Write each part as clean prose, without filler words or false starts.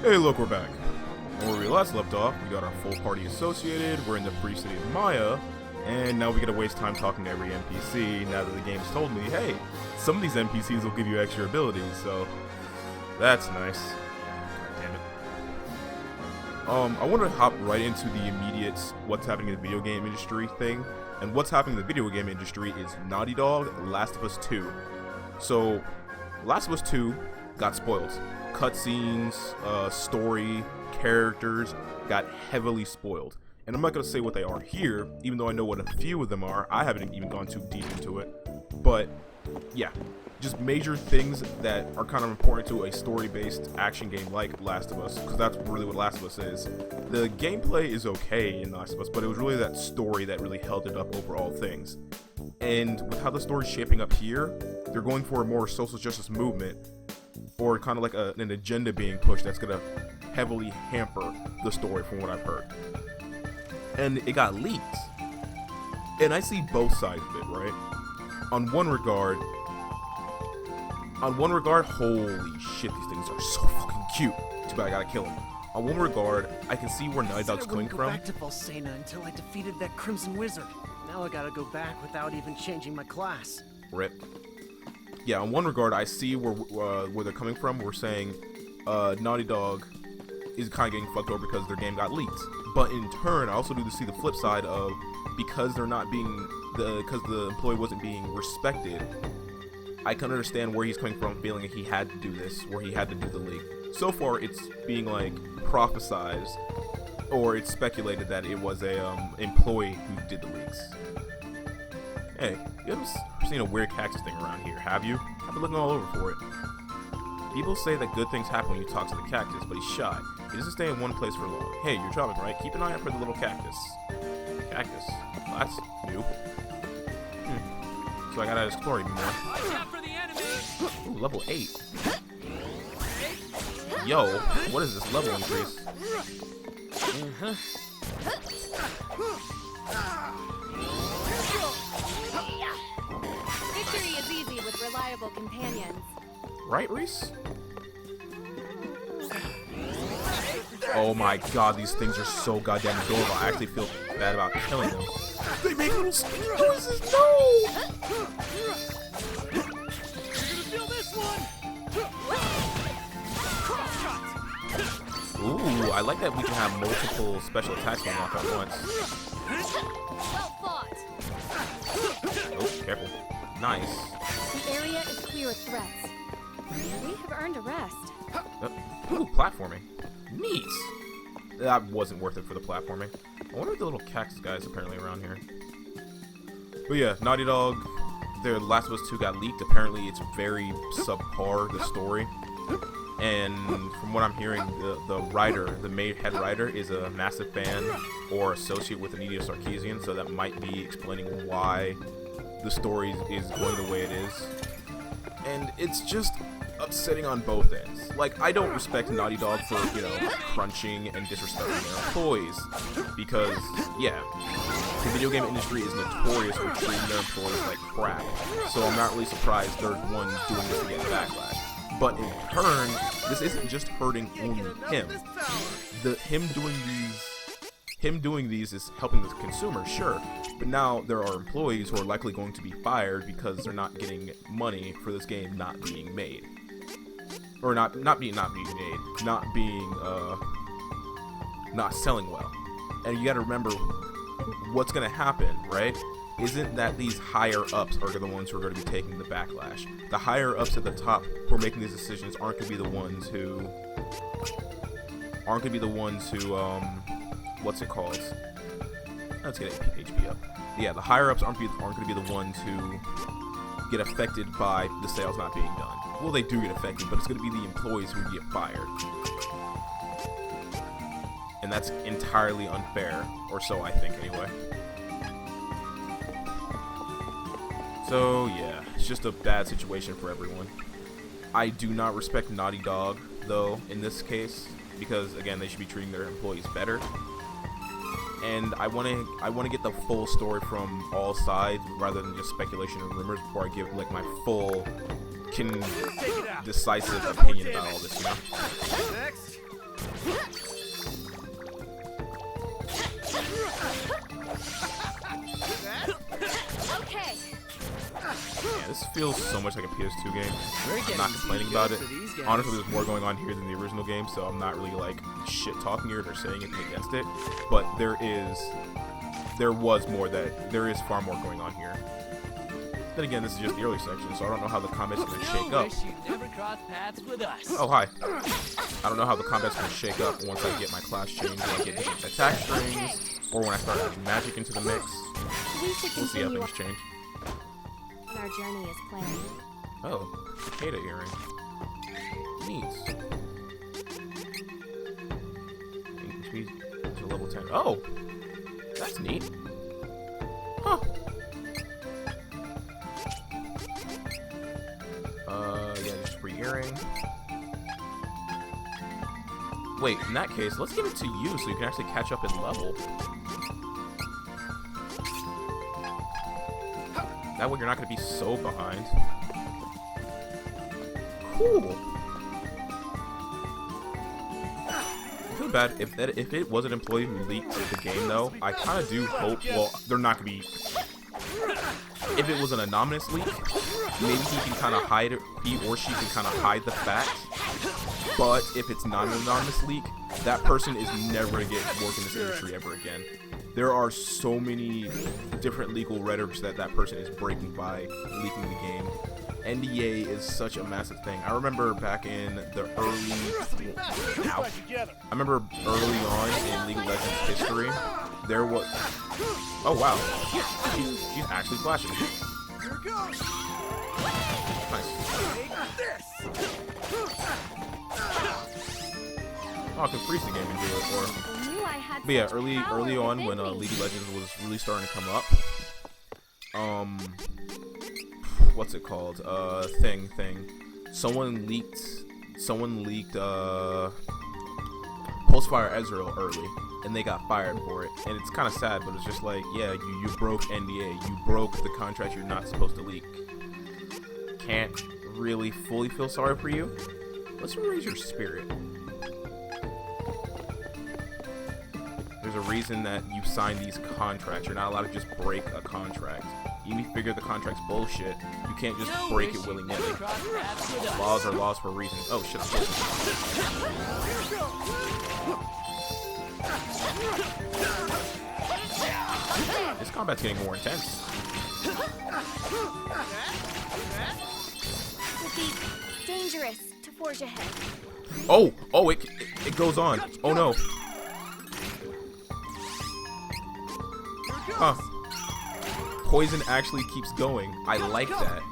Hey, look, we're back. And where we last left off, we got our full party associated, we're in the free city of Maya, and now we gotta waste time talking to every NPC now that the game's told me, hey, some of these NPCs will give you extra abilities, so that's nice. God damn it. I want to hop right into the immediate what's happening in the video game industry thing, and what's happening in the video game industry is Naughty Dog, Last of Us 2. So, Last of Us 2 got spoiled. Cutscenes, story, characters got heavily spoiled. And I'm not going to say what they are here, even though I know what a few of them are. I haven't even gone too deep into it. But, yeah. Just major things that are kind of important to a story-based action game like Last of Us, because that's really what Last of Us is. The gameplay is okay in Last of Us, but it was really that story that really held it up over all things. And with how the story's shaping up here, they're going for a more social justice movement, or kind of like an agenda being pushed that's going to heavily hamper the story from what I've heard. And it got leaked. And I see both sides of it, right? On one regard, holy shit, these things are so fucking cute. Too bad I gotta kill them. On one regard, I can see where Naughty Dog's coming from. I wouldn't go back to Valsena until I defeated that Crimson Wizard. Now I gotta go back without even changing my class. Rip. Yeah, on one regard, I see where they're coming from. We're saying Naughty Dog is kind of getting fucked over because their game got leaked. But in turn, I also do see the flip side of because they're not being because the employee wasn't being respected. I can understand where he's coming from, feeling like he had to do this, where he had to do the leak. So far, it's being like prophesized, or it's speculated that it was a employee who did the leaks. Hey, you ever seen a weird cactus thing around here, have you? I've been looking all over for it. People say that good things happen when you talk to the cactus, but he's shy. He doesn't stay in one place for long. Hey, you're dropping, right? Keep an eye out for the little cactus. Cactus? Well, that's new. So I gotta explore even more. Ooh, level 8. Yo, what is this level increase? Victory is easy with reliable companions. Right, Reese? Oh my god, these things are so goddamn adorable. I actually feel bad about killing them. They make little squeak noises. No! You're gonna feel this one. Ooh, I like that we can have multiple special attacks going off at once. Well fought. Oh, careful. Nice. The area is clear of threats. We have earned a rest. Ooh, platforming. Neat. That wasn't worth it for the platforming. I wonder if the little cactus guy is apparently around here. But yeah, Naughty Dog, their Last of Us 2 got leaked. Apparently it's very subpar, the story. And from what I'm hearing, the writer, the head writer, is a massive fan or associate with Anita Sarkeesian, so that might be explaining why the story is going the way it is. And it's just upsetting on both ends. Like, I don't respect Naughty Dog for, you know, crunching and disrespecting their employees. Because, yeah, the video game industry is notorious for treating their employees like crap. So I'm not really surprised there's one doing this to get backlash. But in turn, this isn't just hurting only him. Him doing these is helping the consumer, sure. But now there are employees who are likely going to be fired because they're not getting money for this game not being made. Or not selling well. And you gotta remember what's gonna happen, right? Isn't that these higher ups are the ones who are going to be taking the backlash. The higher ups at the top who are making these decisions aren't going to be the ones who what's it called? Let's get HP up. Yeah, the higher ups aren't going to be the ones who get affected by the sales not being done. Well, they do get affected, but it's going to be the employees who get fired. And that's entirely unfair, or so I think anyway. So yeah, it's just a bad situation for everyone. I do not respect Naughty Dog, though, in this case, because again, they should be treating their employees better. And I want to get the full story from all sides rather than just speculation and rumors before I give like my full decisive opinion about all this, you know? Next. Okay. Yeah, this feels so much like a PS2 game. We're I'm getting not complaining about it. for these guys. Honestly, there's more going on here than the original game, so I'm not really like shit talking it or saying anything against it. But there is far more going on here. Then again, this is just the early section, so I don't know how the combat's gonna shake up. Wish you'd never cross paths with us. Oh, hi. I don't know how the combat's gonna shake up once I get my class changed, when I get different attack strings, or when I start adding magic into the mix. We should We'll see how continue things change. on our journey as planned. Oh, cicada earring. Neat. Increase to level 10. Oh! That's neat. Huh. Yeah, just free earring. Wait, in that case, let's give it to you so you can actually catch up in level. That way you're not going to be so behind. Cool. I feel bad if it was an employee who leaked the game though. I kind of do hope. Well, they're not going to be. If it was an anonymous leak, maybe he can kind of hide it. He or she can kind of hide the fact. But if it's not an anonymous leak, that person is never going to get work in this industry ever again. There are so many different legal rhetorics that person is breaking by leaking the game. NDA is such a massive thing. I remember back in the early... Ow. I remember early on in League of Legends history, there was... Oh, wow. She's actually flashing. Nice. Oh, I can freeze the game and do it, or... I knew I had But yeah, such early power on within when me. League of Legends was really starting to come up, what's it called? Thing. Someone leaked Pulsefire Ezreal early, and they got fired for it. And it's kind of sad, but it's just like, yeah, you broke NDA, you broke the contract you're not supposed to leak. Can't really fully feel sorry for you. Let's raise your spirit. There's a reason that you sign these contracts. You're not allowed to just break a contract. Even if you figure the contract's bullshit, you can't just break it willy-nilly. Laws are laws for a reason. Oh shit, I'm close. This combat's getting more intense. Would be dangerous to forge ahead. Oh, it goes on. Oh no. Huh. Poison actually keeps going. I like that.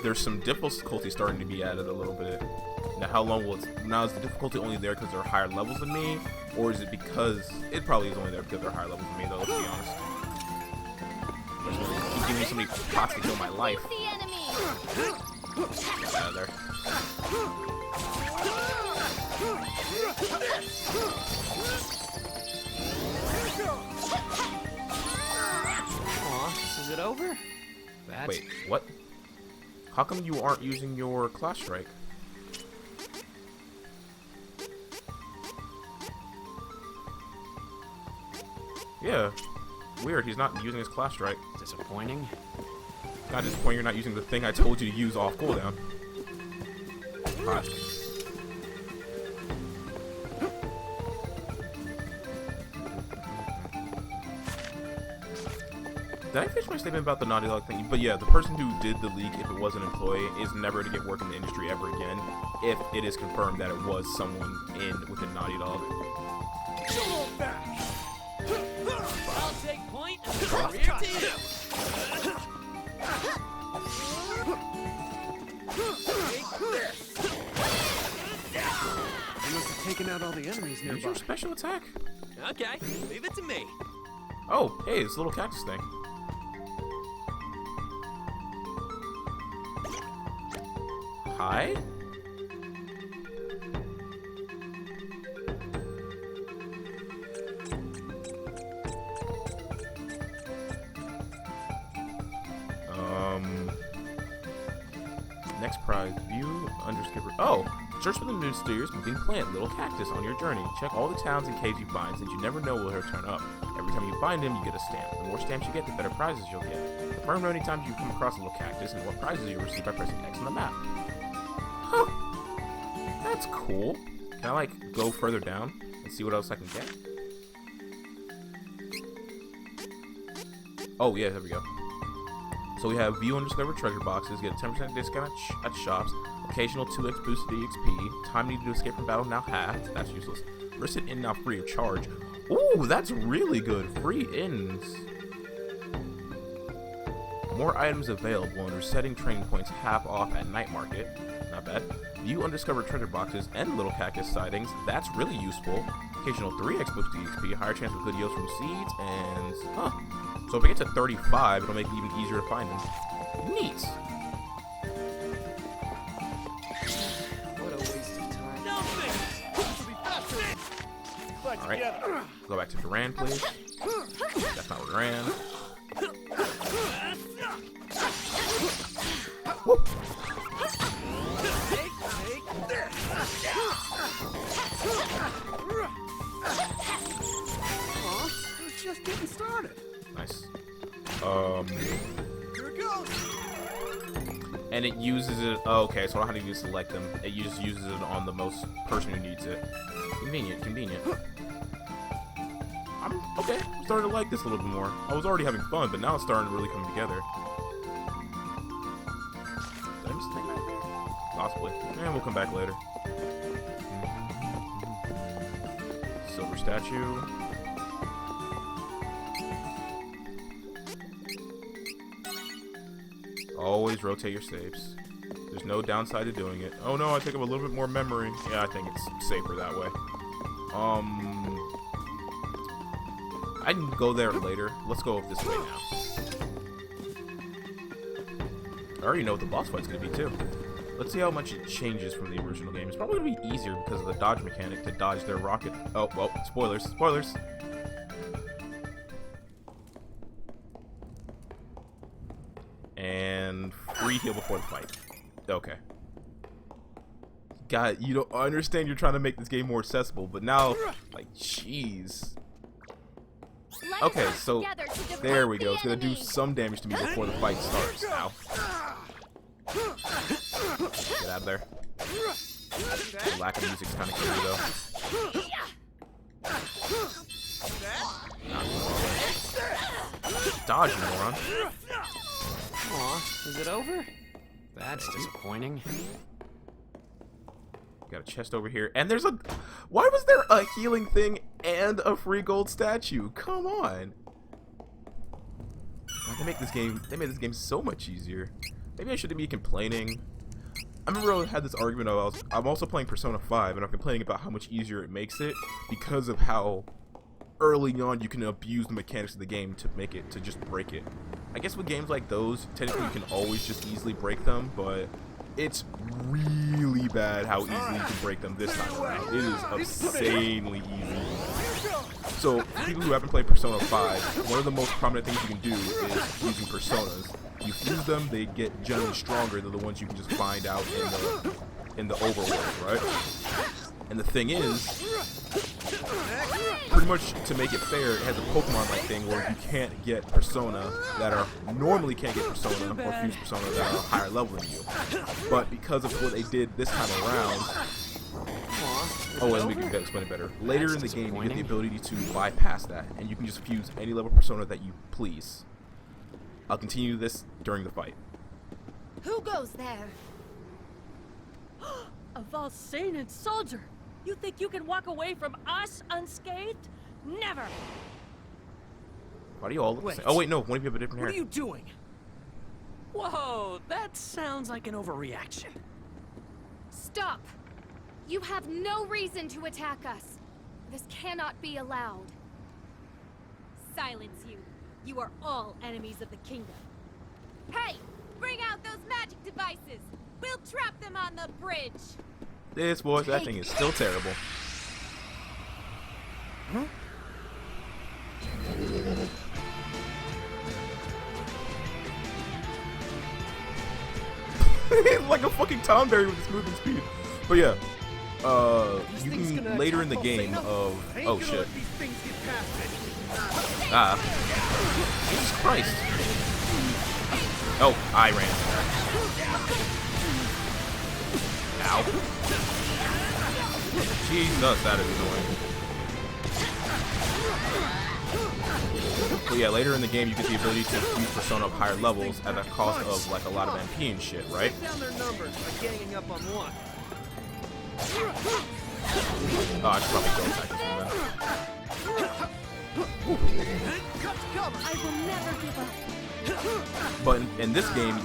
There's some difficulty starting to be added a little bit. Now, how long will it? Now, is the difficulty only there because they're higher levels than me, or is it because it probably is only there because they're higher levels than me? Though, let's be honest. Keep giving me so many pots to kill my life. The enemy. Get out of there. Aw, is it over? That's Wait, what? How come you aren't using your class strike? Yeah, weird. He's not using his class strike. disappointing. Not disappointing you're not using the thing I told you to use off cooldown. Hot. Did I finish my statement about the Naughty Dog thing? But yeah, the person who did the leak, if it was an employee, is never to get work in the industry ever again, if it is confirmed that it was someone within Naughty Dog. I'll take point. Career to you. I must have taken out all the enemies Use nearby. your special attack. Okay, leave it to me. Oh, hey, this little cactus thing. Hi? Next prize, view underskipper. Oh, search for the mysterious moving plant, little cactus, on your journey. Check all the towns and caves you find, since you never know will turn up. Every time you find him, you get a stamp. The more stamps you get, the better prizes you'll get. Confirm how many times you come across a little cactus and what prizes you receive by pressing X on the map. Huh. That's cool. Can I, like, go further down and see what else I can get? Oh, yeah, there we go. So we have view undiscovered treasure boxes, get a 10% discount at shops, occasional 2x boosted EXP, time needed to escape from battle now halved, that's useless. Risk it in now free of charge. Ooh, that's really good. Free ins. More items available and resetting training points half off at night market. Not bad. View undiscovered treasure boxes and little cactus sightings, that's really useful. Occasional 3x boosted EXP, higher chance of good yields from seeds, and huh. So if I get to 35, it'll make it even easier to find them. Neat. What a waste of time. Alright, go back to Duran, please. That's not Duran. Whoop. Aw, we're just getting started. Nice. Here it goes. And it uses it. Oh, okay, so I don't know how to select them. It just uses it on the most person who needs it. Convenient, convenient. I'm starting to like this a little bit more. I was already having fun, but now it's starting to really come together. Did I miss a thing right there? Possibly. And we'll come back later. Silver statue. Always rotate your saves. There's no downside to doing it. Oh no, I take up a little bit more memory. Yeah, I think it's safer that way. I can go there later. Let's go this way now. I already know what the boss fight's gonna be too. Let's see how much it changes from the original game. It's probably gonna be easier because of the dodge mechanic to dodge their rocket. Oh, well, spoilers, spoilers. And free heal before the fight. Okay. God, you don't understand. You're trying to make this game more accessible, but now, like, jeez. Okay, so there we go. It's gonna do some damage to me before the fight starts. Ow. Get out of there. The lack of music's kind of scary though. Dodge, you moron. Aw, is it over? That's disappointing. Got a chest over here, and there's a. Why was there a healing thing and a free gold statue? Come on. God, they made this game so much easier. Maybe I shouldn't be complaining. I remember I had this argument of I'm also playing Persona 5, and I'm complaining about how much easier it makes it because of how early on you can abuse the mechanics of the game to make it, to just break it. I guess with games like those, technically you can always just easily break them, but it's really bad how easily you can break them this time around. It is obscenely easy. So, for people who haven't played Persona 5, one of the most prominent things you can do is using Personas. You fuse them, they get generally stronger than the ones you can just find out in the overworld, right? And the thing is, pretty much to make it fair, it has a Pokemon-like thing where you can't get Persona that are normally can't get Persona or fuse Persona that are higher level than you. But because of what they did this time around, oh, and we can explain it better. Later in the game, you get the ability to bypass that, and you can just fuse any level Persona that you please. I'll continue this during the fight. Who goes there? A Valsanan soldier! You think you can walk away from us unscathed? Never! Why do you all look the same? Oh wait, no, one of you have a different hair. What are you doing? Whoa, that sounds like an overreaction. Stop! You have no reason to attack us. This cannot be allowed. Silence you. You are all enemies of the kingdom. Hey! Bring out those magic devices! We'll trap them on the bridge! This voice acting is still terrible. Huh? He's like a fucking Tom Berry with his moving speed. But yeah, you can later in the game of oh shit. Jesus Christ. Oh, I ran. Ow. Jesus, that is annoying. But yeah, later in the game you get the ability to use Persona of higher levels at the cost of like a lot of MP and shit, right? Down their numbers by ganging up on one. Oh, I should probably go attack this one then. I will never give up. But in this game,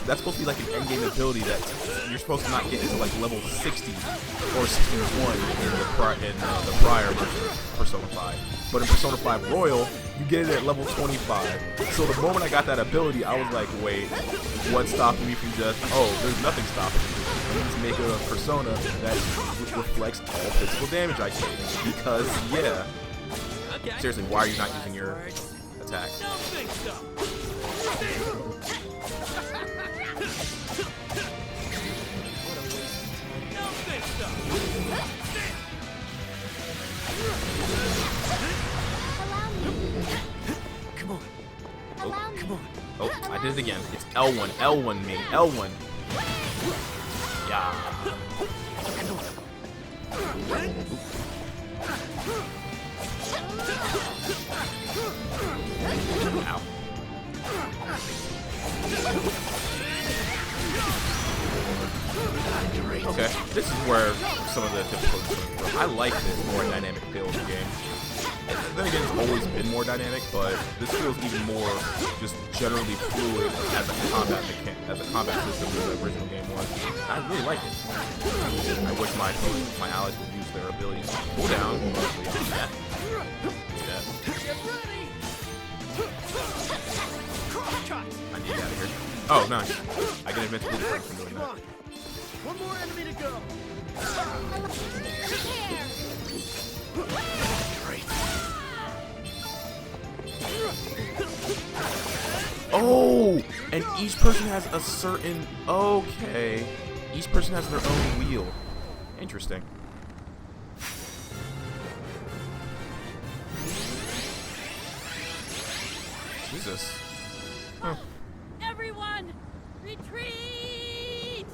that's supposed to be like an end game ability that you're supposed to not get until like level 60 or 61 in the prior version of Persona 5. But in Persona 5 Royal, you get it at level 25. So the moment I got that ability, I was like, wait, what's stopping me from just, oh, there's nothing stopping me. Let me just make a Persona that reflects all physical damage I take. Because, yeah. Seriously, why are you not using your attack? Come on. Oh, Come on. Oh, I did it again. It's L1. L1 me. L1. Yeah. Ow. Okay, this is where some of the difficulty is coming from. I like this more dynamic feel of the game. And then again, it's always been more dynamic, but this feels even more just generally fluid as a combat system than the original game was. I really like it. I wish my allies would use their abilities to pull down beyond that. I need to get out of here. Oh, nice. I get invincibility from doing that. One more enemy to go. Oh, and each person has a certain. Okay, each person has their own wheel. Interesting. Jesus. Huh. Everyone, retreat!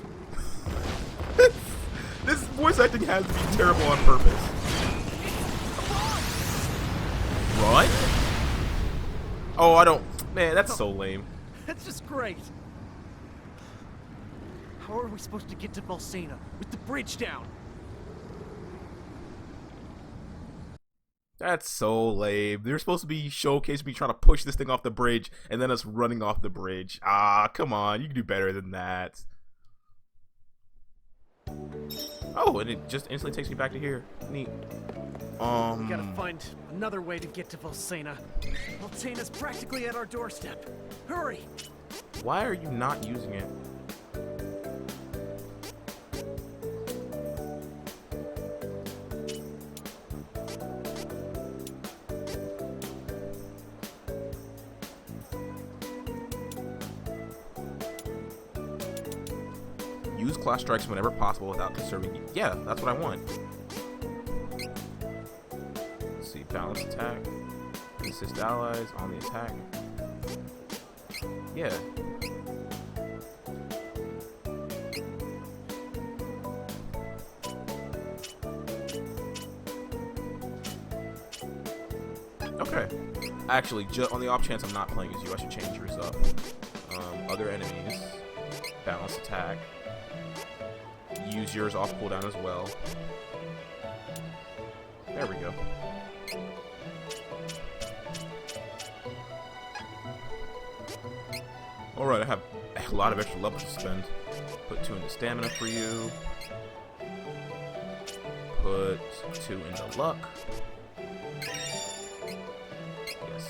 This voice acting has to be terrible on purpose. Run? Oh, I don't. Man, that's so lame. That's just great. How are we supposed to get to Volsena with the bridge down? That's so lame. They're supposed to be showcasing me trying to push this thing off the bridge and then us running off the bridge. Ah, come on. You can do better than that. Oh, and it just instantly takes me back to here. Neat. We gotta find another way to get to Volsena. Volsena's practically at our doorstep. Hurry! Why are you not using it? Use class strikes whenever possible without conserving. Yeah, that's what I want. Let's see, balance attack, assist allies on the attack. Yeah. Okay. Actually, on the off chance I'm not playing as you, I should change yours up. Other enemies, balance attack. Use yours off cooldown as well. There we go. Alright, I have a lot of extra levels to spend. Put 2 into stamina for you. Put 2 into luck. Yes.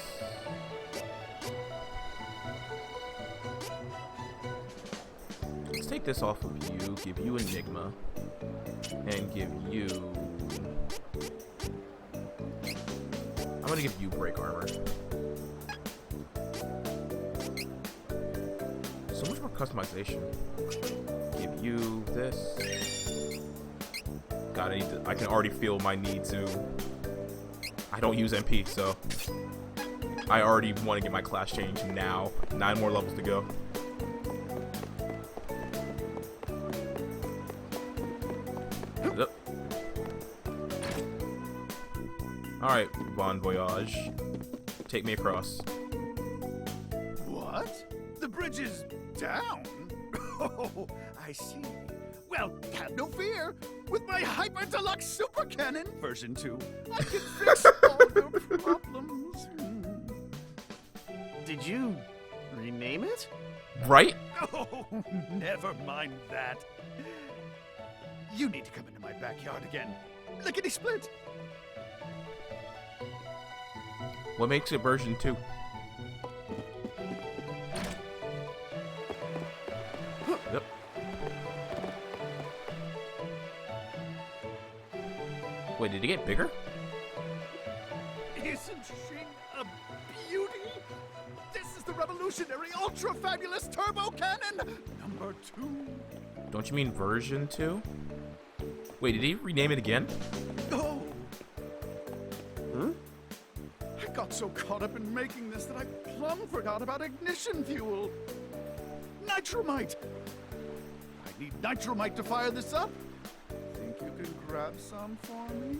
Let's take this off of you, give you Enigma, and give you... I'm gonna give you Break Armor. So much more customization. Give you this. God, I can already feel my need to. I don't use MP, so I already want to get my class changed now. 9 more levels to go. Yep. Alright, Bon Voyage. Take me across. What? The bridge is down? Oh, I see. Well, have no fear. With my Hyper Deluxe Super Cannon version 2, I can fix all your problems. Did you rename it? Right? Oh, never mind that. You need to come into my backyard again. Lickety split. What makes it version 2? Yep. Wait, did it get bigger? Isn't she a beauty? This is the revolutionary ultra fabulous turbo cannon number 2. Don't you mean version 2? Wait, did he rename it again? Oh. I got so caught up in making this that I plumb forgot about ignition fuel. Nitromite. I need nitromite to fire this up. Think you can grab some for me?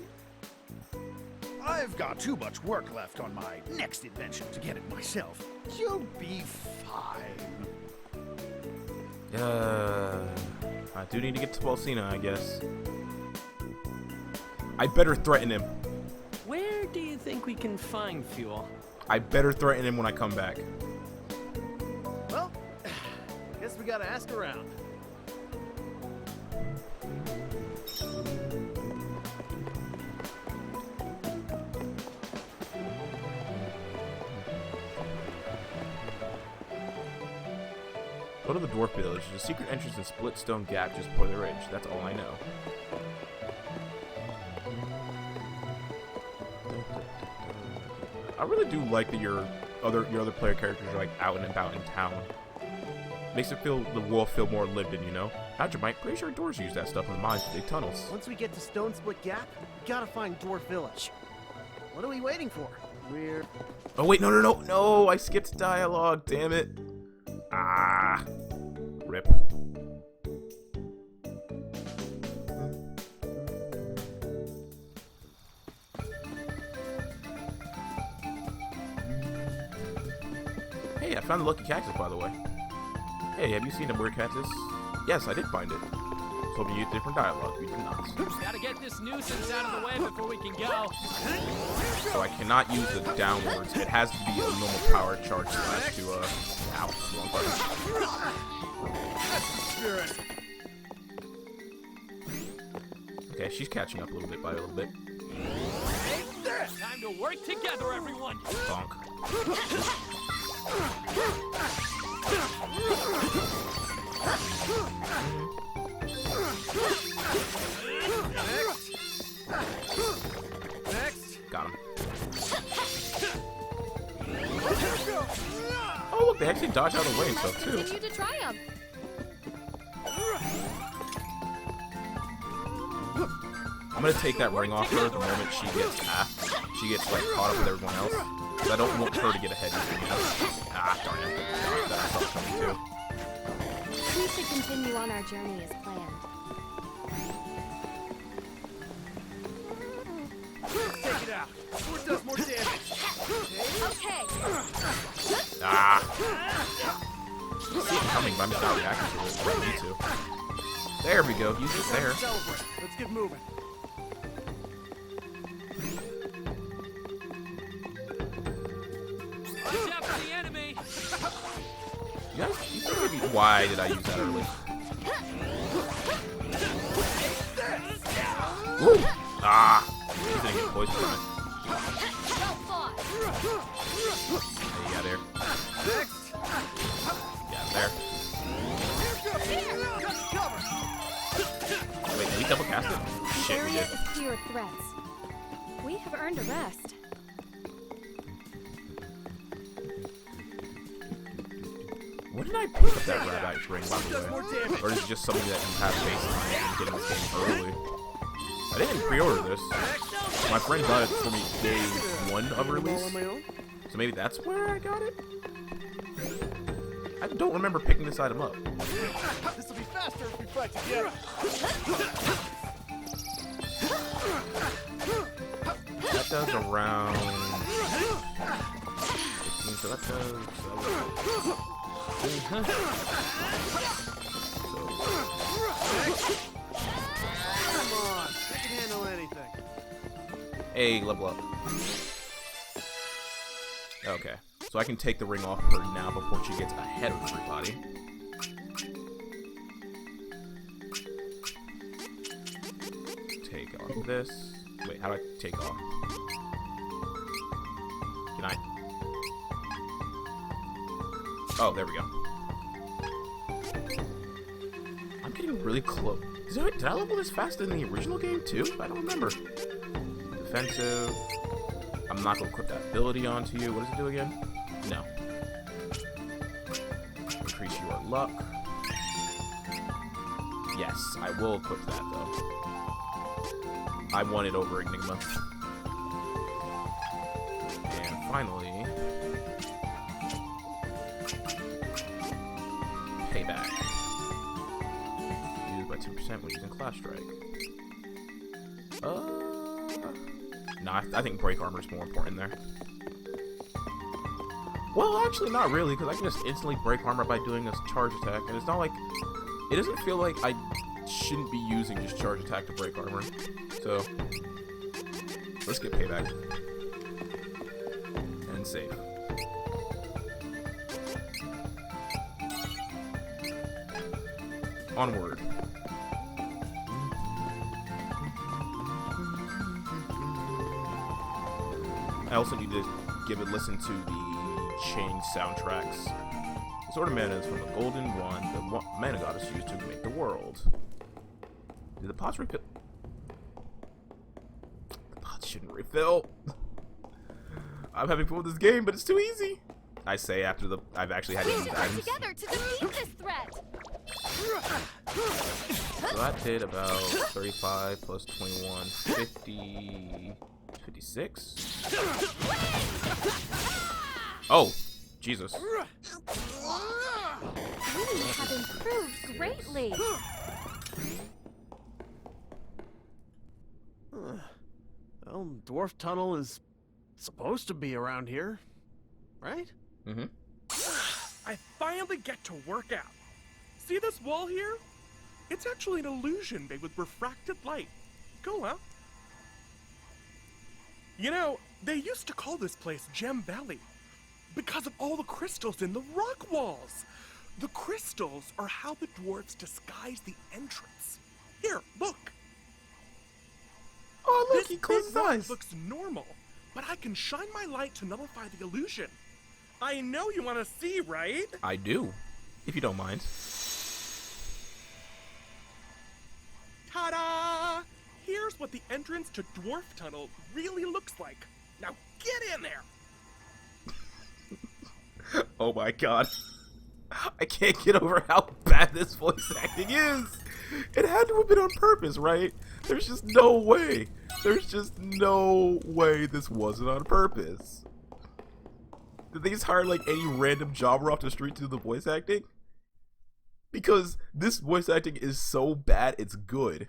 I've got too much work left on my next invention to get it myself. You'll be fine. I do need to get to Bolsena, I guess. I better threaten him. Where do you think we can find fuel? I better threaten him when I come back. Well, guess we gotta ask around. Go to the Dwarf Village. There's a secret entrance in Split Stone Gap just before the ridge. That's all I know. I really do like that your other player characters are like out and about in town. Makes it feel the world feel more lived in, you know? How'd you, Mike? Pretty sure doors use that stuff in the mines to dig tunnels. Once we get to Stone Split Gap, we gotta find Dwarf Village. What are we waiting for? We're... Oh wait, no! I skipped dialogue. Damn it! Ah, rip. Hey, I found the lucky cactus, by the way. Hey, have you seen a weird cactus? Yes, I did find it. So we use different dialogue. We did not. Gotta get this nuisance out of the way before we can go. So I cannot use the downwards. It has to be a normal power charge slash to ow, wrong button. Okay, she's catching up a little bit by a little bit. Time to work together, everyone. Bonk. Next. Got him. Oh look, they actually dodge out of the way and stuff too. Continue to triumph. I'm gonna take that ring off her the moment she gets like caught up with everyone else. Because I don't want her to get ahead of me. Ah, darn it. That stuff's coming too. We should continue on our journey as planned. Take it out. Before it does more damage. Okay. Ah! I see it coming, but I'm just not reacting to it. I need to. There we go. Use it there. Celebrate. Let's get moving. Watch out for the enemy. You think maybe why did I use that early? Woo! Ah! He's gonna get poisoned from it. Well fought. There you got there. Next. Yeah, there. Wait, did we double cast it? The Shit, we area did. is clear of threats. We have earned a rest. What Didn't I pick up that rabbit ring, by the way? Or is it just something that you have baseline and getting this game early? I didn't pre-order this. My friend got it for me day 1 of release. So maybe that's where I got it? I don't remember picking this item up. This will be faster if we fight together. That does around 15, so that does Come on, I can handle anything. Hey, level up. Okay, so I can take the ring off her now before she gets ahead of everybody. Take off this. Wait, how do I take off? Can I? Oh, there we go. I'm getting really close. Did I level this faster than the original game too? I don't remember. Defensive. I'm not going to equip that ability onto you. What does it do again? No. Increase your luck. Yes, I will equip that though. I want it over Enigma. And finally, payback. Used by 10% when using Clash Strike. No, I think break armor is more important there. Well, actually, not really, because I can just instantly break armor by doing a charge attack, and it's not like it doesn't feel like I shouldn't be using just charge attack to break armor. So let's get payback and save. Onward. I also need to give a listen to the Chain soundtracks. The Sword of Mana is from the Golden Wand the Mana Goddess used to make the world. Did the pots refill? The pots shouldn't refill. I'm having fun with this game, but it's too easy. I say after I've actually had to use items. Together to defeat this threat. So that did about 35 plus 21, 50, 56. Oh, Jesus. You have improved greatly. Well, Dwarf Tunnel is supposed to be around here, right? Mm-hmm. I finally get to work out. See this wall here? It's actually an illusion made with refracted light. Go, huh? You know, they used to call this place Gem Valley because of all the crystals in the rock walls. The crystals are how the dwarves disguise the entrance. Here, look. Oh, look, This he closed his big rock eyes. looks normal, but I can shine my light to nullify the illusion. I know you want to see, right? I do, if you don't mind. Ta-da! Here's what the entrance to Dwarf Tunnel really looks like. Now get in there! Oh my god. I can't get over how bad this voice acting is. It had to have been on purpose, right? There's just no way. There's just no way this wasn't on purpose. Did they just hire like any random jobber off the street to do the voice acting? Because this voice acting is so bad, it's good.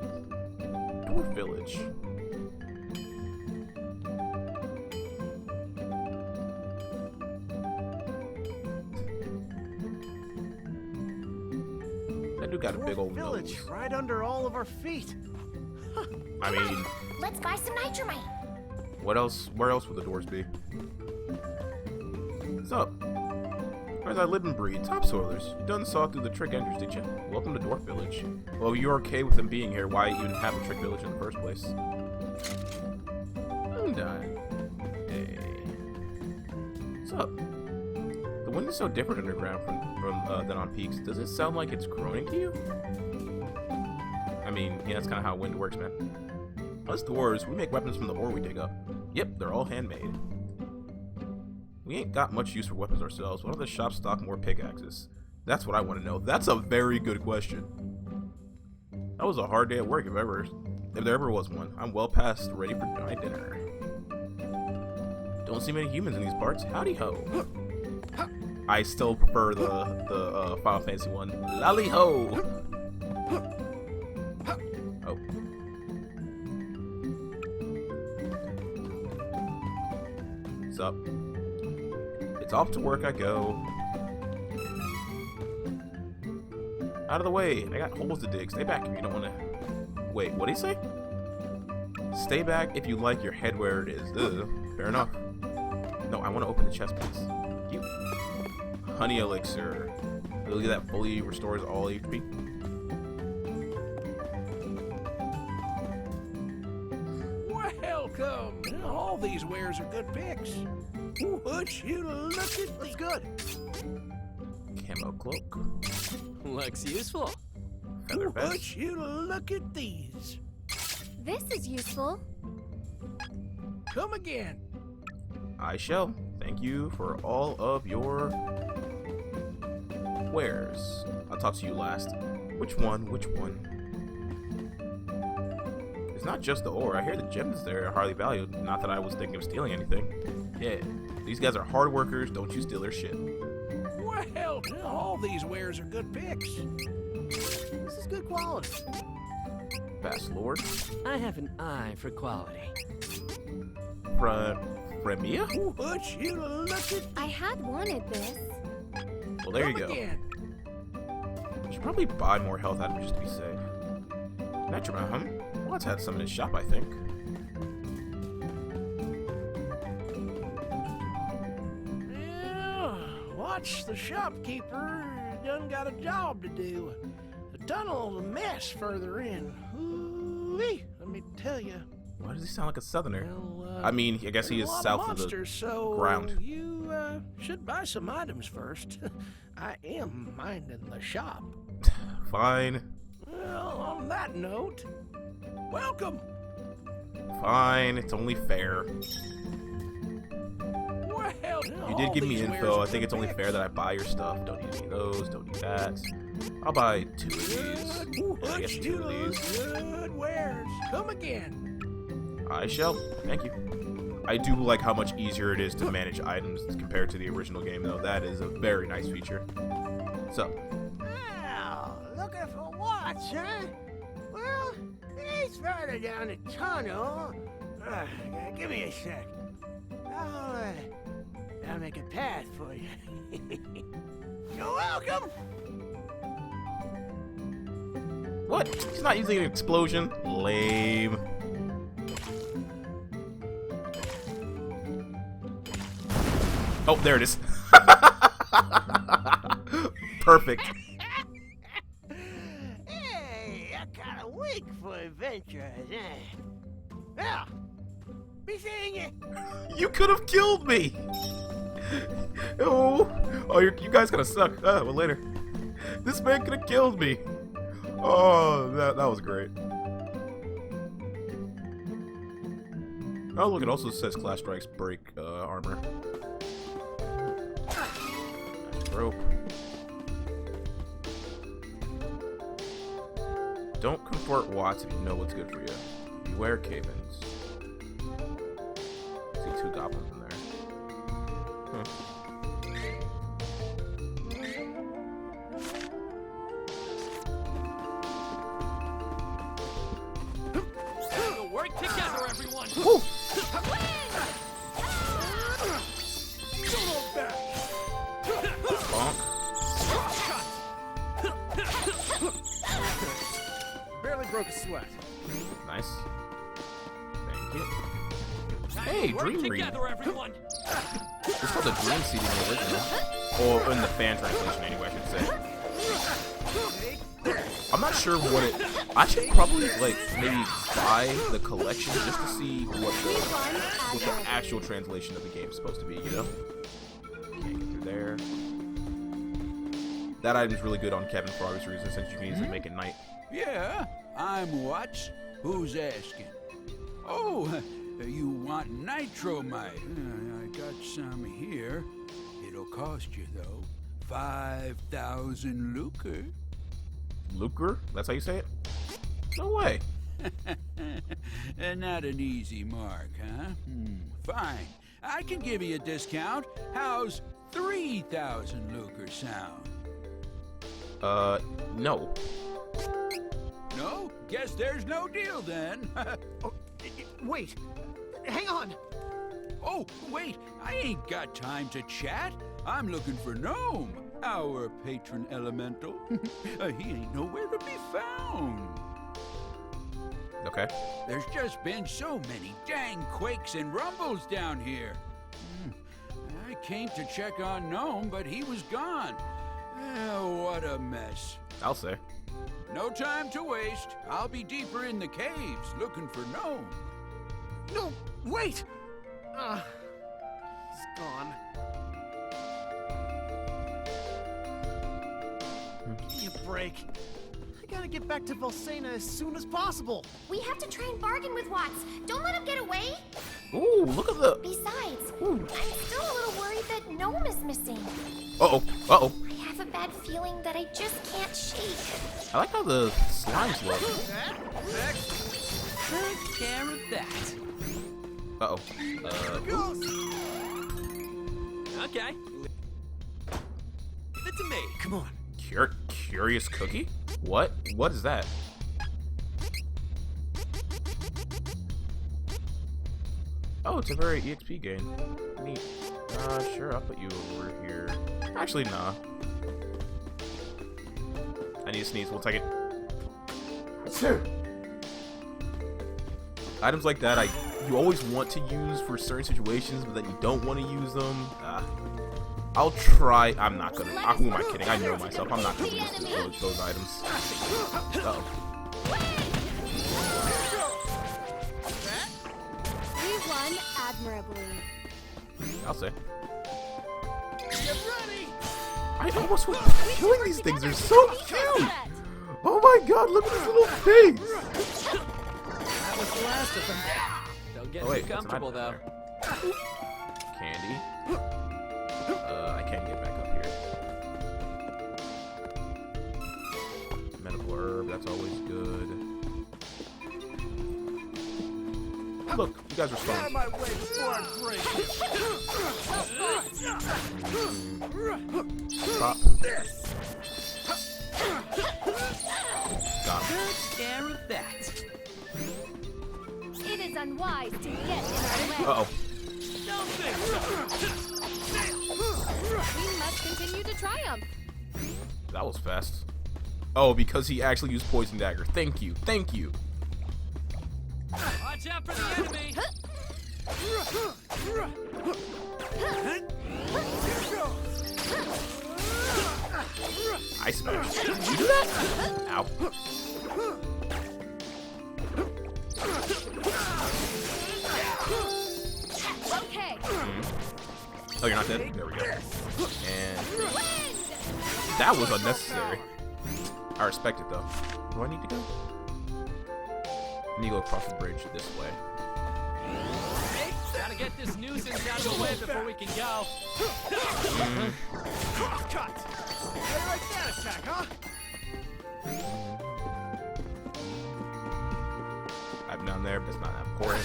Dwarf Village. That dude got a big old Village, nose. right under all of our feet. I mean, Let's buy some nitramite. what else? Where else would the doors be? What's up? Where's that live and breed? Topsoilers. You done saw through the trick entrance, did you? Welcome to Dwarf Village. Well, you're okay with them being here. Why even have a trick village in the first place? Moondine. Hey. What's up? The wind is so different underground than on peaks. Does it sound like it's groaning to you? I mean, yeah, that's kind of how wind works, man. Us dwarves, we make weapons from the ore we dig up. Yep, they're all handmade. We ain't got much use for weapons ourselves. Why don't the shops stock more pickaxes? That's what I want to know. That's a very good question. That was a hard day at work if there ever was one. I'm well past ready for my dinner. Don't see many humans in these parts. Howdy ho. I still prefer the Final Fantasy one. Lally ho. Oh. What's up? It's off to work I go. Out of the way. I got holes to dig. Stay back if you don't want to. Wait, what did he say? Stay back if you like your head where it is. Ugh, fair enough. No, I want to open the chest, please. Thank you. Honey elixir. Look at that, fully restores all HP. Welcome. All these wares are good picks. Would you look at That's good. Camo cloak. Looks useful. Feather vest. Would you look at these? This is useful. Come again. I shall. Thank you for all of your wares. I'll talk to you last. Which one? Which one? It's not just the ore. I hear the gems there are highly valued. Not that I was thinking of stealing anything. Yeah, these guys are hard workers. Don't you steal their shit. Well, all these wares are good picks. This is good quality. Fast Lord. I have an eye for quality. Premia? Would you look at? I had wanted this. Well, there you Come go. again. Should probably buy more health items just to be safe. Metroman, Watts had some in his shop, I think. Yeah, watch the shopkeeper done got a job to do. The tunnel's a mess further in. Ooh-wee, let me tell you. Why does he sound like a southerner? Well, I mean, I guess he is there's a lot south of monsters, the so ground. You should buy some items first. I am minding the shop. Fine. Well, on that note, welcome. Fine. It's only fair. Well, You did give me info. I think it's only fair that I buy your stuff. Don't need any of those. Don't need that. I'll buy 2 of these. Yeah, I guess 2 of these. Good wares. Come again. I shall. Thank you. I do like how much easier it is to manage items compared to the original game, though. That is a very nice feature. So, Well, looking for what, huh? Well, he's further down the tunnel. Give me a sec. I'll make a path for you. You're welcome. what? He's not using an explosion? Lame. Oh, there it is. Perfect. Hey, I got a week for adventures, eh? Well, be seeing you. You could have killed me. Oh, you guys gonna suck. Well, later. This man could have killed me. Oh, that was great. Oh, look, it also says Clash Strikes break armor. Rope. Don't confront Watts if you know what's good for you. Beware cave-ins. See 2 goblins in there. We'll work together, everyone. Woo! Bonk. Barely broke a sweat. Nice. Thank you. Hey, Dream Read. Together, everyone. This was a Dream Seed in the original. Or in the fan translation, anyway, I should say. I'm not sure what it... I should probably, like, maybe buy the collection just to see what the actual translation of the game is supposed to be, you know? Can't get through there. That item's really good on Kevin for obvious reasons, since you can easily make it night. Yeah, I'm Watts. Who's asking? Oh, you want nitromite? I got some here. It'll cost you, though, 5,000 lucre. Lucre? That's how you say it? No way. Not an easy mark, huh? Fine. I can give you a discount. How's 3,000 lucre sound? No. No? Guess there's no deal then. Oh, wait. Hang on. Oh, wait. I ain't got time to chat. I'm looking for Gnome, our patron elemental. He ain't nowhere to be found. Okay. There's just been so many dang quakes and rumbles down here. I came to check on Gnome, but he was gone. What a mess. I'll say. No time to waste. I'll be deeper in the caves looking for Gnome. No, wait! He's gone. Give me a break. I gotta get back to Volsena as soon as possible. We have to try and bargain with Watts. Don't let him get away. Ooh, look at the... Besides, I'm still a little worried that Gnome is missing. Uh-oh. Uh-oh. I have a bad feeling that I just can't shake. I like how the slimes look. Take care of that. Uh-oh. Okay. Give it to me. Come on. Curious cookie? What? What is that? Oh, it's a very EXP game. Neat. Sure, I'll put you over here. Actually, nah. I need to sneeze. We'll take it. Sure. Items like that, you always want to use for certain situations, but then you don't want to use them. I'll try. I'm not gonna. Who am I kidding? I know myself. I'm not gonna use those items. Uh-oh. We won admirably. I'll say. Get ready! I almost went killing these things. They're so cute. Oh my god! Look at these little pigs. That was the last of them. Don't get too comfortable, though. Candy. I can't get back up here. Medical herb, that's always good. Look, you guys are Get out of strong. my way before I break you. Stop. Got him. Take care of that. It is unwise to get in our way. Uh-oh. Don't think so. We must continue to triumph. That was fast. Oh, because he actually used poison dagger. Thank you. Thank you. Watch out for the enemy. I smash. Did you do that? Ow. Okay. Oh, you're not dead? There we go. And that was unnecessary. I respect it though. Do I need to go? I need to go across the bridge this way. Gotta get this nuisance out of the way before we can go. Cut! Better like that attack, huh? I'm down there, but it's not that important.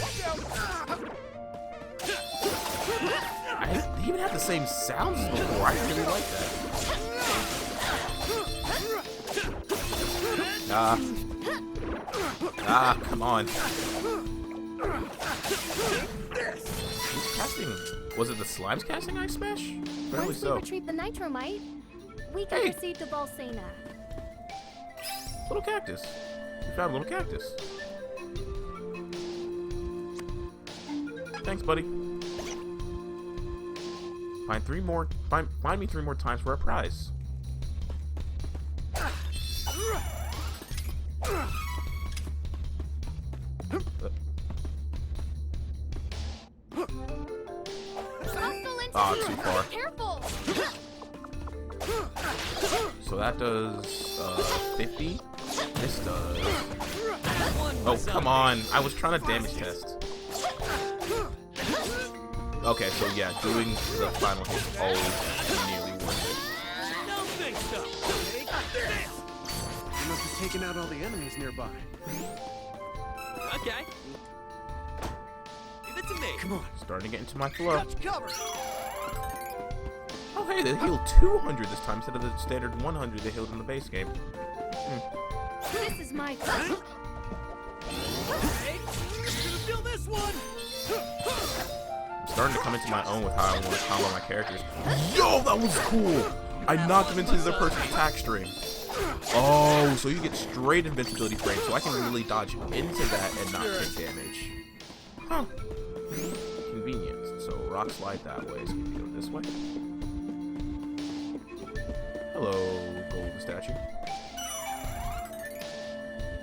They even had the same sounds as before. I really like that. Come on. Who's casting? Was it the slimes casting Ice Smash? Apparently Once so. we retrieve the Nitromite, we can Hey. proceed to Volsena. Little cactus. You found a little cactus. Thanks, buddy. Find me 3 more times for a prize. Too far. Careful! So that does 50. This does. Oh, come on! I was trying to damage test. Okay, so yeah, doing the final hit is always nearly worth it. Don't think so. You must have taken out all the enemies nearby. Okay. Leave it to me. Come on. Starting to get into my flow. Got you covered. Oh hey, they healed 200 this time instead of the standard 100 they healed in the base game. This is my fight. Hey, gonna feel this one. I'm starting to come into my own with how I want to combo my characters. Yo, that was cool! I knocked him into the person's attack string. Oh, so you get straight invincibility frame, so I can really dodge into that and not take damage. Huh. Convenient. So rock slide that way, so we can go this way. Hello, golden statue.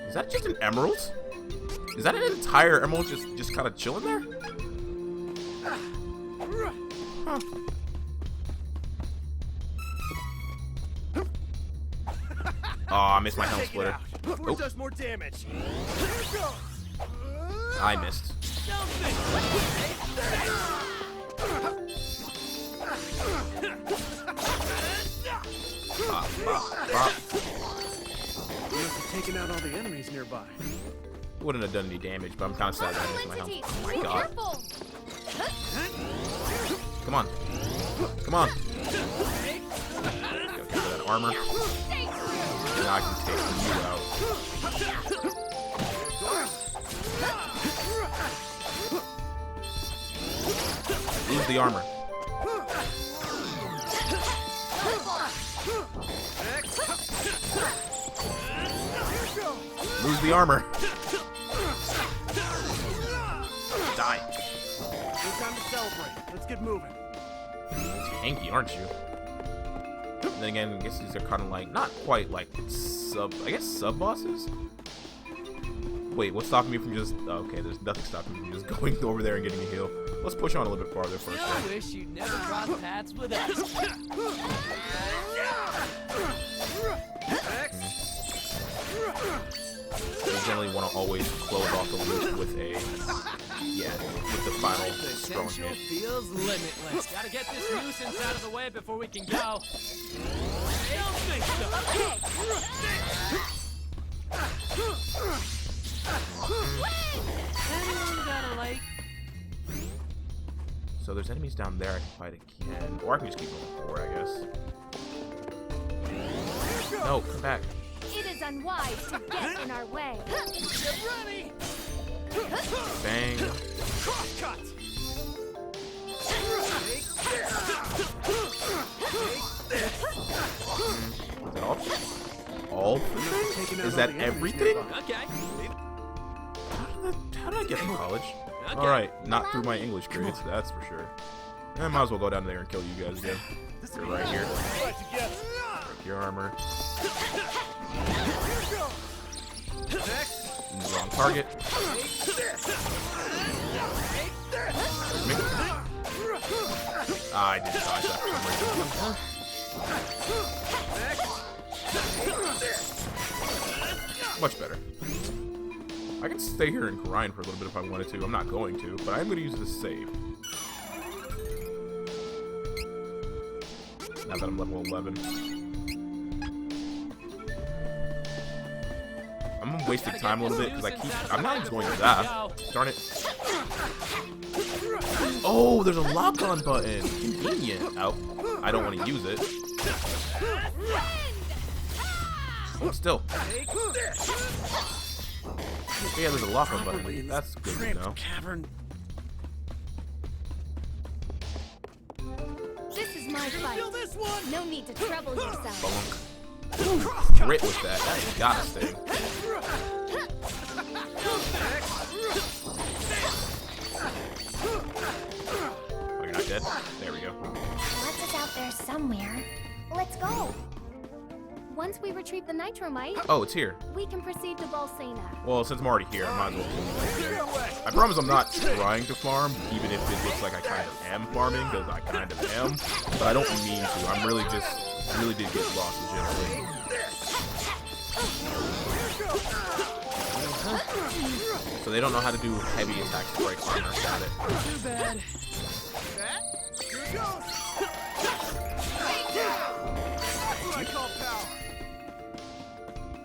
Is that just an emerald? Is that an entire emerald just kind of chilling there? Huh. Oh, I missed my helm splitter. Before it does more damage. Here it goes. I missed. You must have taken out all the enemies nearby. Wouldn't have done any damage, but I'm kind of sad that I missed my helm. Oh my god. Careful. Come on. Come on. Go for that armor. Now I can take you out. Lose the armor. Lose the armor. Die. Good time to celebrate. Let's get moving. Tanky, aren't you? Then again, I guess these are kind of like, not quite like sub bosses? Wait, what's stopping me from just, okay, there's nothing stopping me from just going over there and getting a heal. Let's push on a little bit farther first. I wish you'd never cross paths with us. You generally want to always close off the loop with a, with the final strong Potential hit. feels limitless. Gotta get this nuisance out of the way before we can go. Anyone got a lake? So there's enemies down there I can fight again. Or I can just keep going forward, I guess. No, come back. It is unwise to get in our way. Get ready. Bang. Crosscut. Is that all? All? Is that everything? Okay. How did I get to college? Alright, not through my English grades, that's for sure. I might as well go down there and kill you guys again. You're right here. Break your armor. Wrong target. I didn't dodge that for some reason. Much better. I can stay here and grind for a little bit if I wanted to. I'm not going to, but I'm going to use this save. Now that I'm level 11. I'm wasting time a little bit because I'm not even going to that. Darn it. Oh, there's a lock-on button. Convenient. Oh, I don't want to use it. Oh, still. Yeah, there's a lock-on button. That's good to know. Cavern. This is my fight. Feel this one. No need to trouble yourself. Bonk. Crit with that. That's gotta sting. Oh, you're not dead? There we go. Lots is out there somewhere. Let's go. Once we retrieve the nitromite, Oh, it's here. we can proceed to Bolsena. Well, since I'm already here, I might as well kill you guys. I promise I'm not trying to farm, even if it looks like I kind of am farming, because I kind of am. But I don't mean to. I'm really just, really did get lost legitimately. So they don't know how to do heavy attacks to break armor. Got it. Too bad.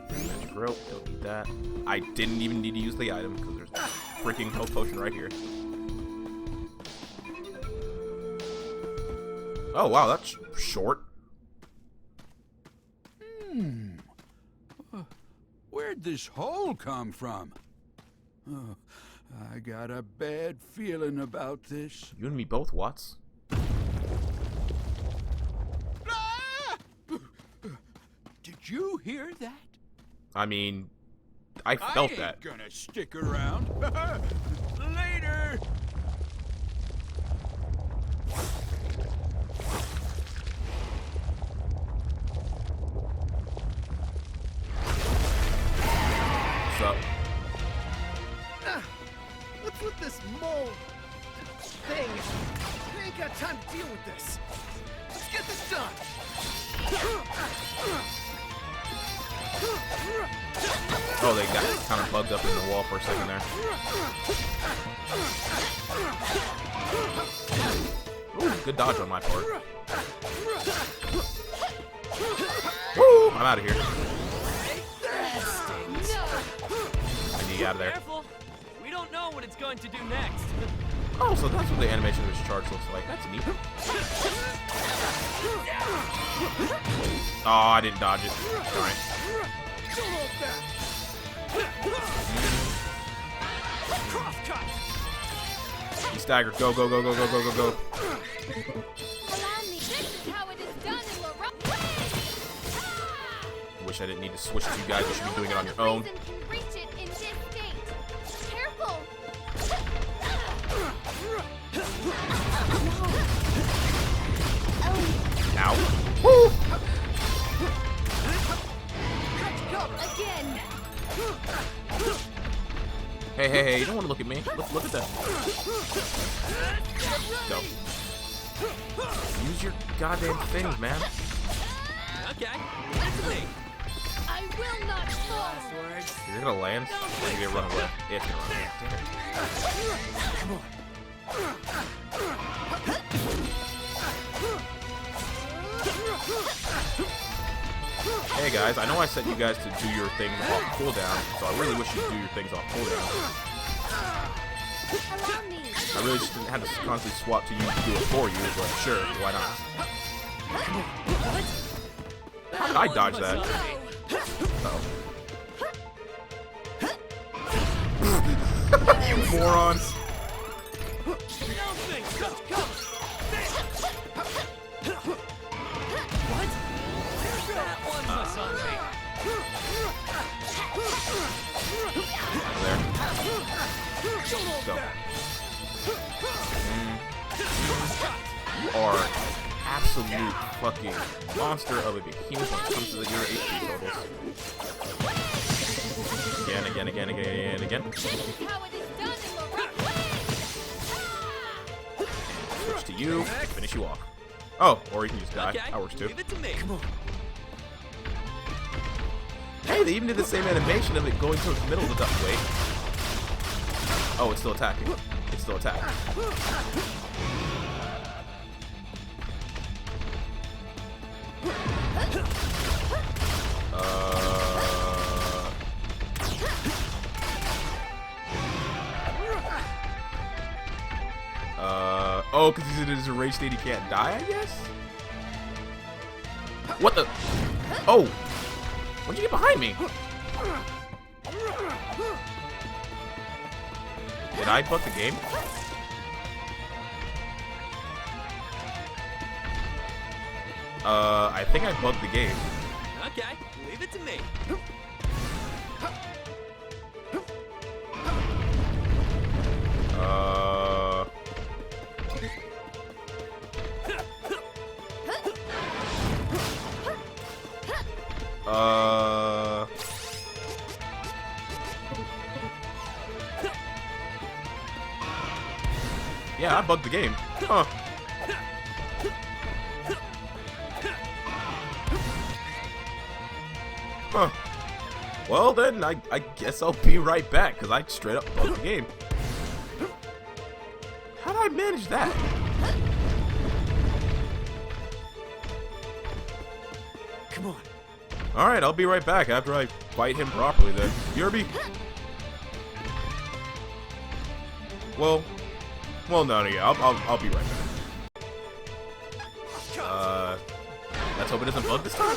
Magic rope, don't need that. I didn't even need to use the item because there's a freaking health potion right here. Oh wow, that's short. Where'd this hole come from? Oh, I got a bad feeling about this. You and me both, Watts. Did you hear that? I mean, I felt I ain't that. gonna stick around. Later. What's up? What's with this mole thing? I ain't got time to deal with this. Let's get this done. Oh, they got kind of bugged up in the wall for a second there. Ooh, good dodge on my part. Woo! I'm out of here. I need you out of there. Careful. We don't know what it's going to do next. Oh, so that's what the animation of this charge looks like. That's neat. Oh, I didn't dodge it. Alright. You stagger. Go, go, go, go, go, go, go, go. This is how it is done in LAKEY. Wish I didn't need to switch to you guys. You should be doing it on your own. Reason can reach it in this state. Careful. Ow. Woo! Again. Hey, hey, hey, you don't want to look at me. Look at that. Go. Use your goddamn things, man. Okay, that's me. I will not fall. You're gonna land? Or you're gonna run away? Yeah, it's gonna run away. Damn it. Hey guys, I know I said you guys to do your things off cooldown, so I really wish you'd do your things off cooldown. Allow me. I really just didn't have to constantly swap to you to do it for you, but sure, why not? How did I dodge that? Uh-oh. You morons! That one must on me. There. Go. You are an absolute fucking monster of a behemoth when it comes to your HP totals. Again, again, again, again, again. This is how it is done in LAKEY. Switch to you, finish you off. Oh, or you can just die. Okay, That works too. leave it to me. Hey, they even did the same animation of it going towards the middle of the duck. Wait. Oh, it's still attacking. It's still attacking. Oh, because he's in his rage state, he can't die, I guess? What the? Oh! When'd you get behind me? Did I bug the game? I think I bugged the game. Okay, leave it to me. Yeah, I bugged the game. Huh. Huh. Well then, I guess I'll be right back, because I straight up bugged the game. How did I manage that? Come on. Alright, I'll be right back after I fight him properly then. BRB. Well, no, yeah, I'll be right back. Let's hope it doesn't bug this time.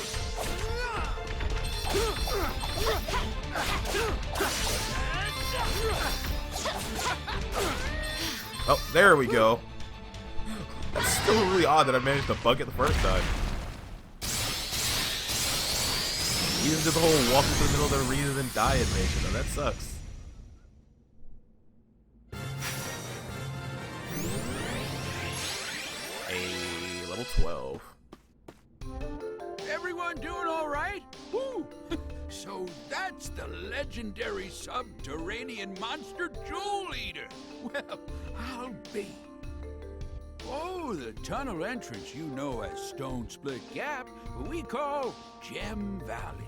Oh, there we go. That's still really odd that I managed to bug it the first time. Even did the whole walk into the middle of the arena and then die animation, though. That sucks. A level 12. Everyone doing all right? Woo! So that's the legendary subterranean monster Jewel Eater. Well, I'll be. Oh, the tunnel entrance you know as Stone Split Gap, we call Gem Valley.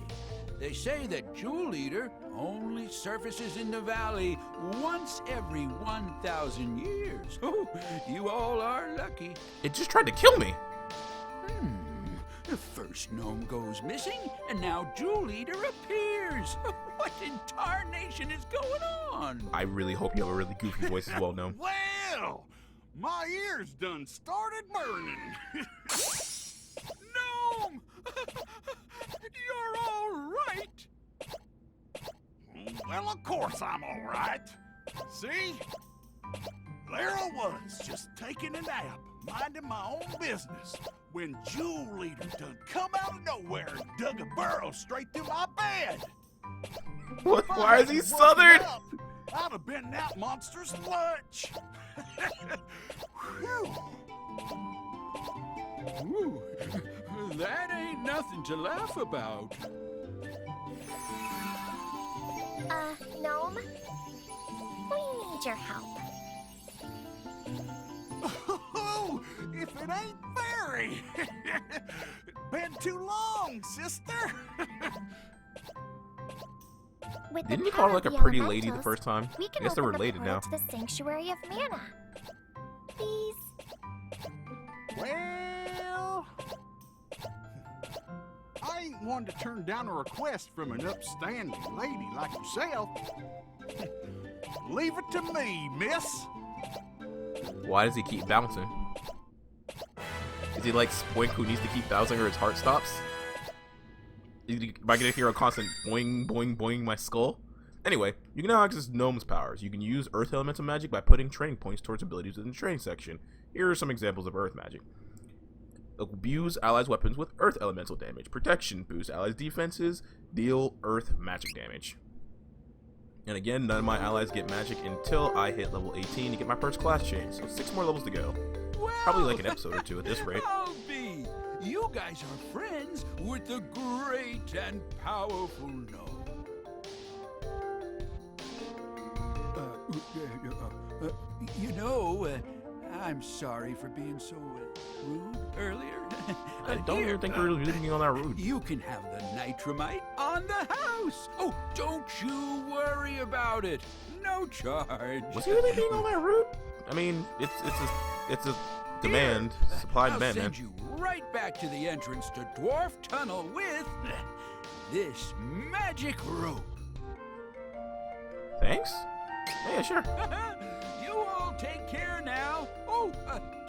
They say that Jewel Eater only surfaces in the valley once every 1,000 years. Oh, you all are lucky. It just tried to kill me. The first gnome goes missing, and now Jewel Eater appears. What in tarnation is going on? I really hope you have a really goofy voice as well, Gnome. Well, my ears done started burning. Gnome! You're all right. Well, of course I'm all right. See? There I was, just taking a nap, minding my own business, when Jewel Eater done come out of nowhere and dug a burrow straight through my bed. What? Why is he southern? I'd have been that monster's lunch. Whew. Ooh, that ain't nothing to laugh about. Gnome? We need your help. Oh, if it ain't Fairy! Been too long, sister! Didn't you call her like a pretty lady the first time? I guess they're related now. To the Sanctuary of Mana. Please. Well, I ain't one to turn down a request from an upstanding lady like yourself. Leave it to me, miss. Why does he keep bouncing? Is he like Spoink who needs to keep bouncing or his heart stops? Am I gonna hear a constant boing, boing, boing my skull? Anyway, you can now access Gnome's powers. You can use Earth Elemental magic by putting training points towards abilities within the training section. Here are some examples of Earth magic. Abuse allies' weapons with Earth Elemental damage. Protection. Boost allies' defenses. Deal Earth magic damage. And again, none of my allies get magic until I hit level 18 to get my first class change. So 6 more levels to go. Well, probably like an episode or two at this rate. I'll be. You guys are friends with the great and powerful gnome. You know, I'm sorry for being so rude earlier. I don't even think we're really being all that rude. You can have the nitramite on the house. Oh, don't you worry about it. No charge. Was he really being all that rude? I mean, it's a demand, supply and demand, man. I'll send you right back to the entrance to Dwarf Tunnel with this magic rope. Thanks? Yeah, sure. You all take care now. Oh,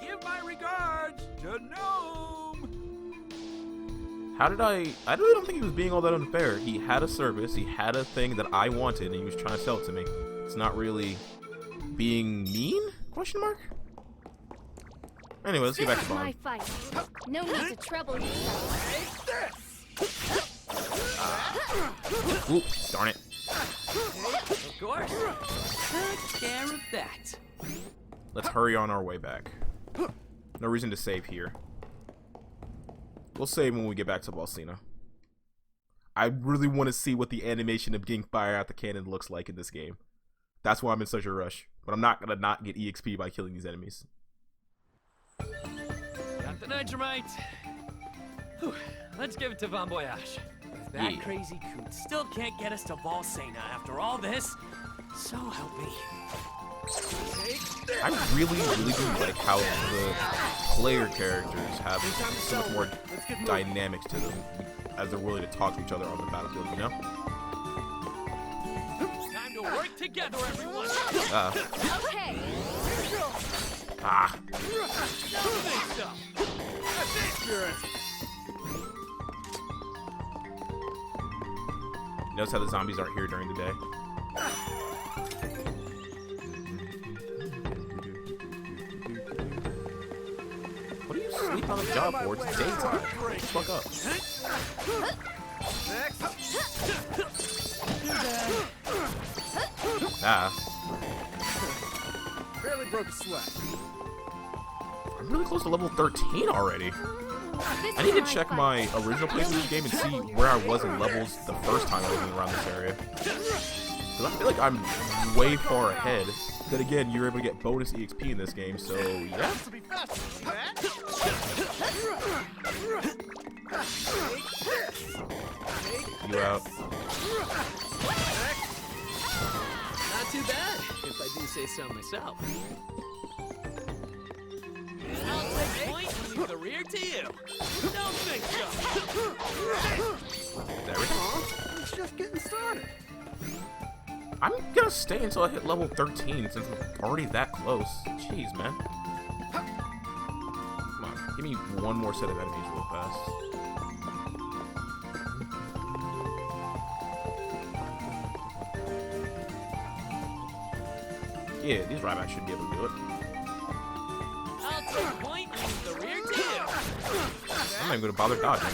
give my regards to Gnome. I really don't think he was being all that unfair. He had a service, he had a thing that I wanted, and he was trying to sell it to me. It's not really being mean? Question mark? Anyway, let's get back to my Bond. fight. No need to trouble yourself. Oop, darn it. Of course. Take care of that. Let's hurry on our way back. No reason to save here. We'll save when we get back to Balsina. I really want to see what the animation of getting fire out the cannon looks like in this game. That's why I'm in such a rush. But I'm not going to not get EXP by killing these enemies. Got the nitramite. Whew. Let's give it to Bon Voyage. If that crazy coot still can't get us to Valsena after all this, so help me. I really do like how the player characters have so much more dynamics to them. as they're willing to talk to each other on the battlefield, you know? Time to work together, everyone. Okay. Ah. Don't think so. That's it, Spirit. Notice how the zombies aren't here during the day. What do you sleep on a job for? It's daytime. Shut the fuck up. Ah. Barely broke a sweat. I'm really close to level 13 already. I need to check my original playthrough of this game and see where I was in levels the first time I was around this area. Because I feel like I'm way far ahead. Then again, you're able to get bonus EXP in this game, so yeah. You out. Not too bad, if I do say so myself. I'll take point and leave the rear to you. Don't think so. There we go. It's just getting started. I'm gonna stay until I hit level 13 since I'm already that close. Jeez, man. Come on, give me one more set of enemies real fast. Yeah, these Rybats should be able to do it. I'll take point and leave the rear to you. I'm not even gonna bother dodging.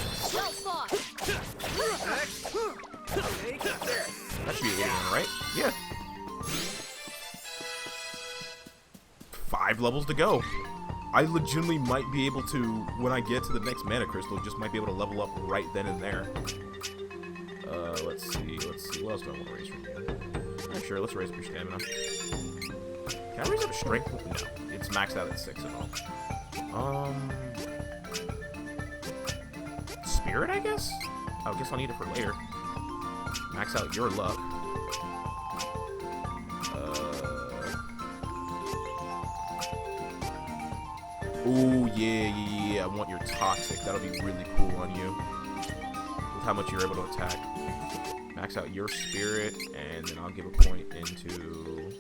That should be 81, right? Yeah. 5 levels to go. I legitimately might be able to, when I get to the next mana crystal, just might be able to level up right then and there. Let's see. What else do I want to raise from you? Yeah, sure, let's raise up your stamina. Can I raise up strength? No, it's maxed out at 6 and all. Spirit, I guess? I guess I'll need it for later. Max out your luck. Ooh, yeah. I want your toxic. That'll be really cool on you. With how much you're able to attack. Max out your spirit, and then I'll give a point into...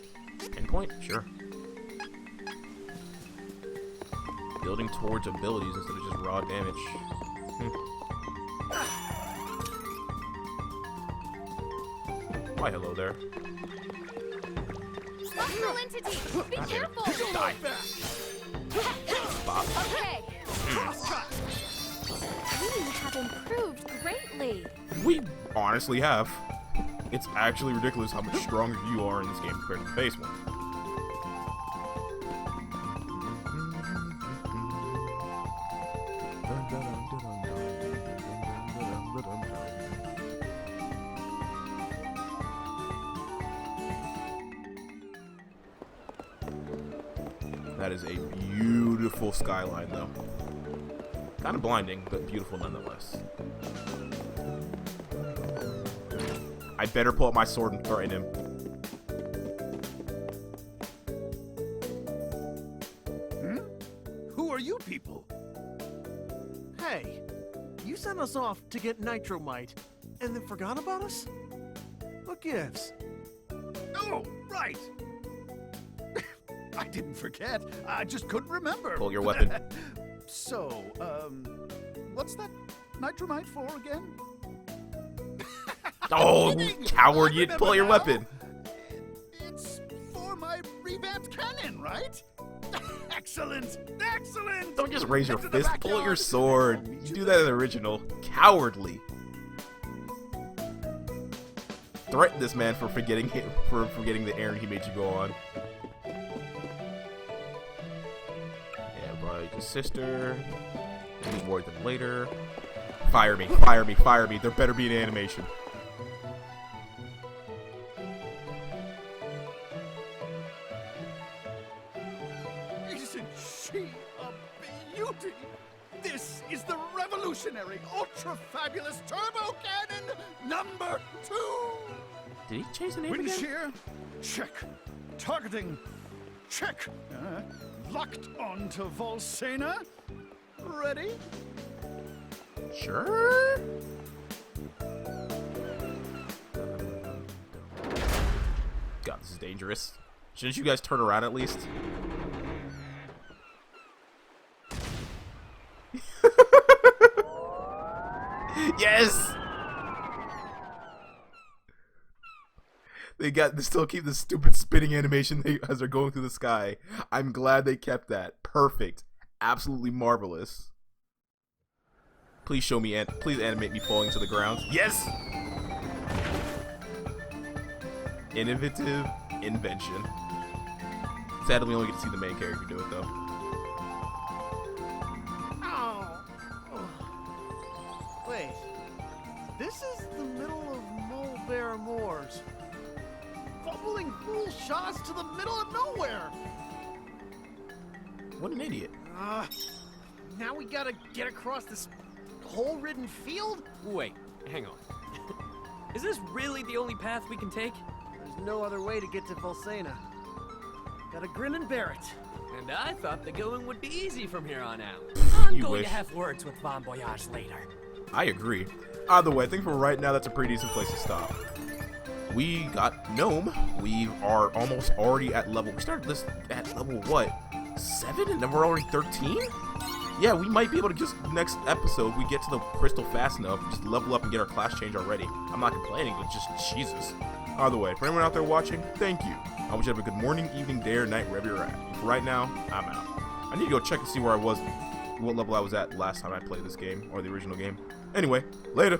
Pinpoint? Sure. Building towards abilities instead of just raw damage. Why, hello there. Spectral entity! Be careful! Die. Bop. Okay. We have improved greatly. We honestly have. It's actually ridiculous how much stronger you are in this game compared to the base one. That is a beautiful skyline, though. Kind of blinding, but beautiful nonetheless. I better pull out my sword and threaten him. Who are you people? Hey, you sent us off to get Nitromite, and then forgot about us? What gives? Oh, right. I didn't forget. I just couldn't remember. Pull your weapon. So, what's that Nitromite for again? Oh, coward, you pull your weapon. It's for my revamped cannon, right? Excellent! Excellent! Don't just raise your fist, pull out your sword. You do that in the original. Cowardly. Threaten this man for forgetting the errand he made you go on. Yeah, right, your sister. Maybe more than later. Fire me, fire me, fire me. There better be an animation. Isn't she a beauty? This is the revolutionary, ultra-fabulous turbo cannon number 2! Did he change the name Wind again? shear? Check. Targeting? Check. Locked onto Volsena? Ready? Sure. dangerous. Shouldn't you guys turn around at least? Yes! They still keep the stupid spinning animation as they're going through the sky. I'm glad they kept that. Perfect. Absolutely marvelous. Please show me, please animate me falling to the ground. Yes! Innovative invention. Sadly, we only get to see the main character do it, though. Wait, this is the middle of Mulberry Moors. Bumbling fool shot us to the middle of nowhere. What an idiot. Now we gotta get across this hole-ridden field? Wait, hang on. Is this really the only path we can take? There's no other way to get to Volsena. Gotta grin and bear it. And I thought the going would be easy from here on out. You going wish. to have words with Bon Voyage later. I agree. Either way, I think for right now, that's a pretty decent place to stop. We got Gnome. We are almost already at level. We started this at level, what, 7? And then we're already 13? Yeah, we might be able to just, next episode, we get to the crystal fast enough, just level up and get our class change already. I'm not complaining, but just Jesus. Either way, for anyone out there watching, thank you. I wish you have a good morning, evening, day, or night, wherever you're at. For right now, I'm out. I need to go check and see where I was, what level I was at last time I played this game, or the original game. Anyway, later.